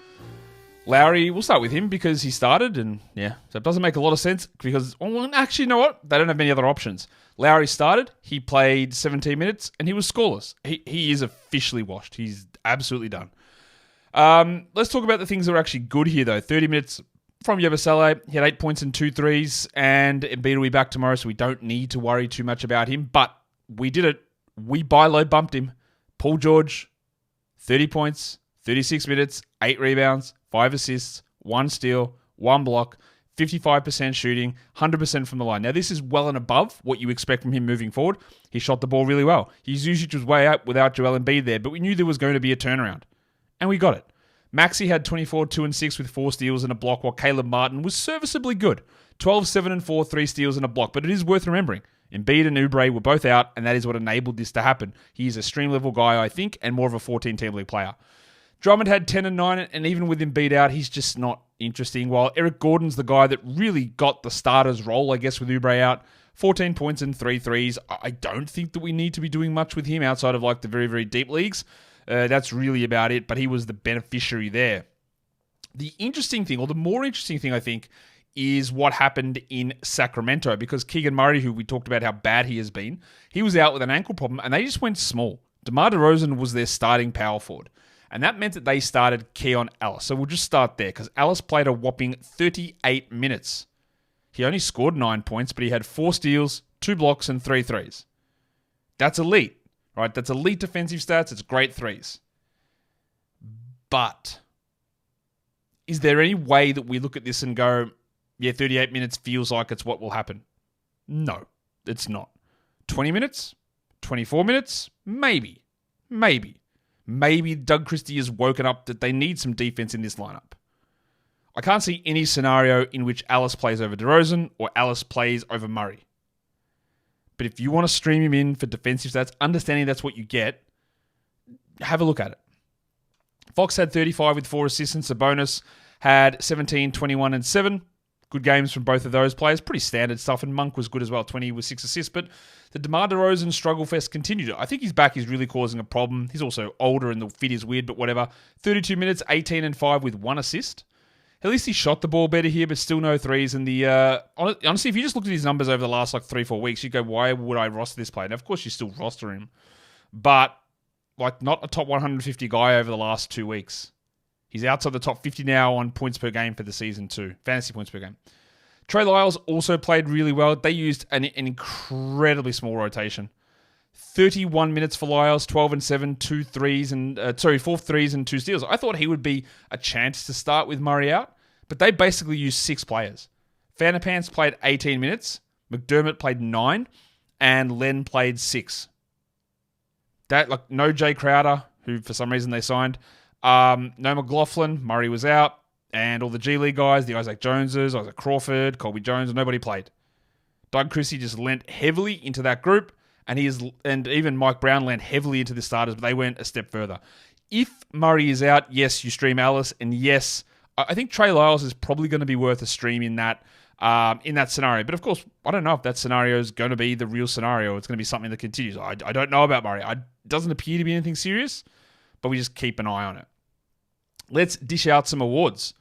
Lowry, we'll start with him because he started, and yeah, so it doesn't make a lot of sense because, well, actually, you know what? They don't have many other options. Lowry started, he played 17 minutes, and he was scoreless. He is officially washed. He's absolutely done. Let's talk about the things that were actually good here, though. 30 minutes from Yabusele. He had 8 points and 2 threes, and Embiid will be back tomorrow, so we don't need to worry too much about him. But we did it. We buy low bumped him. Paul George, 30 points, 36 minutes, 8 rebounds, 5 assists, 1 steal, 1 block, 55% shooting, 100% from the line. Now, this is well and above what you expect from him moving forward. He shot the ball really well. His usage was way up without Joel Embiid there, but we knew there was going to be a turnaround. And we got it. Maxey had 24, 2 and 6 with 4 steals and a block, while Caleb Martin was serviceably good. 12, 7 and 4, 3 steals and a block. But it is worth remembering, Embiid and Oubre were both out, and that is what enabled this to happen. He is a stream-level guy, I think, and more of a 14-team league player. Drummond had 10 and 9, and even with Embiid out, he's just not interesting. While Eric Gordon's the guy that really got the starter's role, I guess, with Oubre out. 14 points and 3 threes. I don't think that we need to be doing much with him outside of like the very, very deep leagues. That's really about it, but he was the beneficiary there. The interesting thing, or the more interesting thing, I think, is what happened in Sacramento, because Keegan Murray, who we talked about how bad he has been, he was out with an ankle problem, and they just went small. DeMar DeRozan was their starting power forward, and that meant that they started Keon Ellis. So we'll just start there, because Ellis played a whopping 38 minutes. He only scored 9 points, but he had 4 steals, 2 blocks, and 3 threes. That's elite, right? That's elite defensive stats. It's great threes. But is there any way that we look at this and go, yeah, 38 minutes feels like it's what will happen? No, it's not. 20 minutes? 24 minutes? Maybe. Maybe Doug Christie has woken up that they need some defense in this lineup. I can't see any scenario in which Ellis plays over DeRozan or Ellis plays over Murray. But if you want to stream him in for defensive stats, understanding that's what you get, have a look at it. Fox had 35 with 4 assists, and Sabonis had 17, 21, and 7. Good games from both of those players. Pretty standard stuff. And Monk was good as well, 20 with 6 assists. But the DeMar DeRozan struggle fest continued. I think his back is really causing a problem. He's also older and the fit is weird, but whatever. 32 minutes, 18 and 5 with 1 assist. At least he shot the ball better here, but still no threes. And honestly, if you just looked at his numbers over the last 3-4 weeks, you'd go, why would I roster this player? Now, of course, you still roster him. But not a top 150 guy over the last 2 weeks. He's outside the top 50 now on points per game for the season too. Fantasy points per game. Trey Lyles also played really well. They used an incredibly small rotation. 31 minutes for Lyles, 12 and 7, 4 threes and 2 steals. I thought he would be a chance to start with Murray out, but they basically used 6 players. Vanderpants played 18 minutes, McDermott played 9, and Len played 6. No Jay Crowder, who for some reason they signed. No McLaughlin, Murray was out, and all the G League guys, the Isaac Joneses, Isaac Crawford, Colby Jones, nobody played. Doug Christie just lent heavily into that group, and even Mike Brown lent heavily into the starters, but they went a step further. If Murray is out, yes, you stream Ellis, and yes, I think Trey Lyles is probably going to be worth a stream in that scenario. But of course, I don't know if that scenario is going to be the real scenario. It's going to be something that continues. I don't know about Murray. It doesn't appear to be anything serious, but we just keep an eye on it. Let's dish out some awards.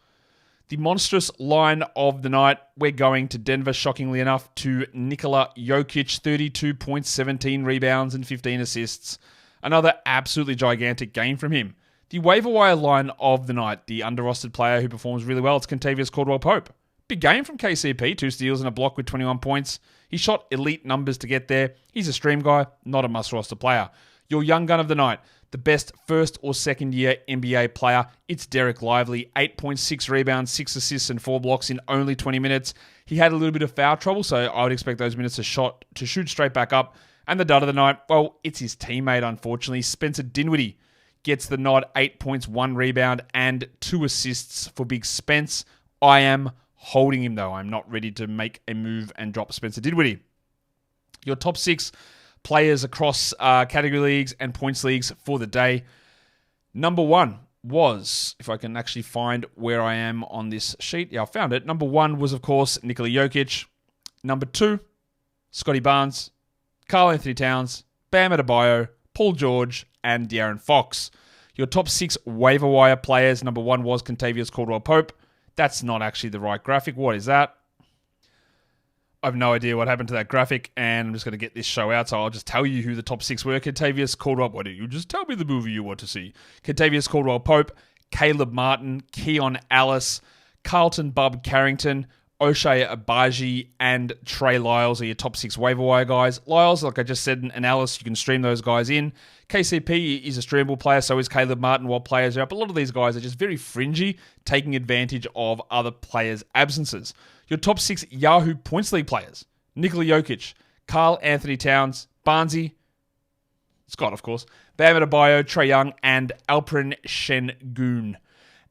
The monstrous line of the night, we're going to Denver, shockingly enough, to Nikola Jokic, 32 points, 17 rebounds, and 15 assists. Another absolutely gigantic game from him. The waiver wire line of the night, the under-rostered player who performs really well, it's Kentavious Caldwell-Pope. Big game from KCP, 2 steals and a block with 21 points. He shot elite numbers to get there. He's a stream guy, not a must-roster player. Your young gun of the night, the best first or second year NBA player, it's Derek Lively. 8.6 rebounds, 6 assists, and 4 blocks in only 20 minutes. He had a little bit of foul trouble, so I would expect those minutes to shoot straight back up. And the dud of the night, well, it's his teammate, unfortunately. Spencer Dinwiddie gets the nod, 8 points, 1 rebound, and 2 assists for Big Spence. I am holding him, though. I'm not ready to make a move and drop Spencer Dinwiddie. Your top 6 players across category leagues and points leagues for the day. Number 1 was, if I can actually find where I am on this sheet. Yeah, I found it. Number 1 was, of course, Nikola Jokic. Number 2, Scotty Barnes, Karl Anthony Towns, Bam Adebayo, Paul George, and De'Aaron Fox. Your top 6 waiver wire players. Number 1 was Kentavious Caldwell-Pope. That's not actually the right graphic. What is that? I have no idea what happened to that graphic, and I'm just going to get this show out, so I'll just tell you who the top 6 were. Kentavious Caldwell, why don't you just tell me the movie you want to see? Kentavious Caldwell-Pope, Caleb Martin, Keon Ellis, Carlton Bub Carrington, O'Shea Abaji, and Trey Lyles are your top 6 waiver wire guys. Lyles, like I just said, and Ellis, you can stream those guys in. KCP is a streamable player, so is Caleb Martin while players are up. A lot of these guys are just very fringy, taking advantage of other players' absences. Your top 6 Yahoo Points League players. Nikola Jokic, Karl Anthony Towns, Barnesy, Scott, of course, Bam Adebayo, Trae Young, and Alperen Şengün.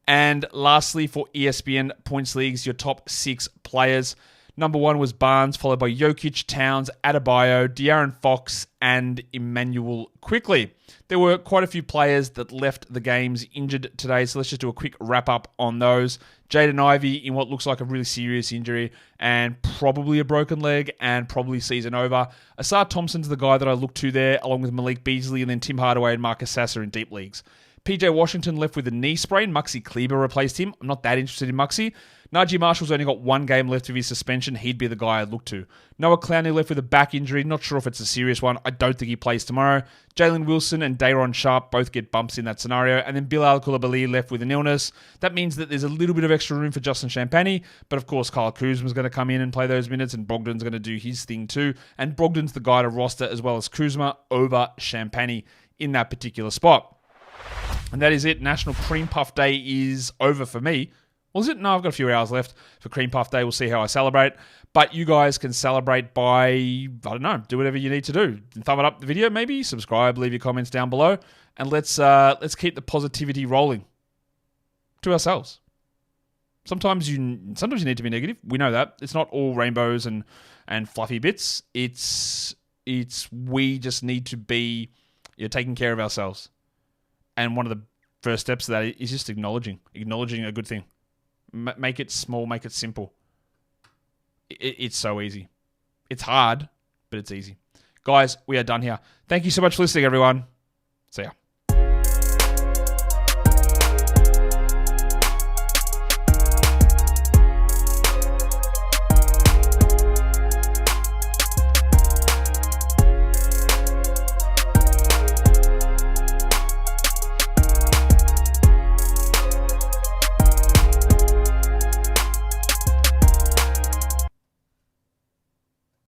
And lastly, for ESPN Points Leagues, your top 6 players. Number 1 was Barnes, followed by Jokic, Towns, Adebayo, De'Aaron Fox, and Emmanuel Quickley. There were quite a few players that left the games injured today, so let's just do a quick wrap-up on those. Jaden Ivey in what looks like a really serious injury and probably a broken leg and probably season over. Asar Thompson's the guy that I look to there, along with Malik Beasley and then Tim Hardaway and Marcus Sasser in deep leagues. PJ Washington left with a knee sprain. Muxie Kleber replaced him. I'm not that interested in Muxie. Najee Marshall's only got 1 game left of his suspension. He'd be the guy I'd look to. Noah Clowney left with a back injury. Not sure if it's a serious one. I don't think he plays tomorrow. Jalen Wilson and Day'Ron Sharpe both get bumps in that scenario. And then Bilal Coulibaly left with an illness. That means that there's a little bit of extra room for Justin Champagny. But of course, Kyle Kuzma's going to come in and play those minutes. And Brogdon's going to do his thing too. And Brogdon's the guy to roster as well as Kuzma over Champagny in that particular spot. And that is it. National Cream Puff Day is over for me. Well, is it? No, I've got a few hours left for Cream Puff Day. We'll see how I celebrate. But you guys can celebrate by, I don't know, do whatever you need to do. Thumb it up the video, maybe. Subscribe, leave your comments down below. And let's keep the positivity rolling to ourselves. Sometimes you need to be negative. We know that. It's not all rainbows and fluffy bits. It's we just need to be taking care of ourselves. And one of the first steps to that is just acknowledging a good thing. Make it small, make it simple. It's so easy. It's hard, but it's easy. Guys, we are done here. Thank you so much for listening, everyone. See ya.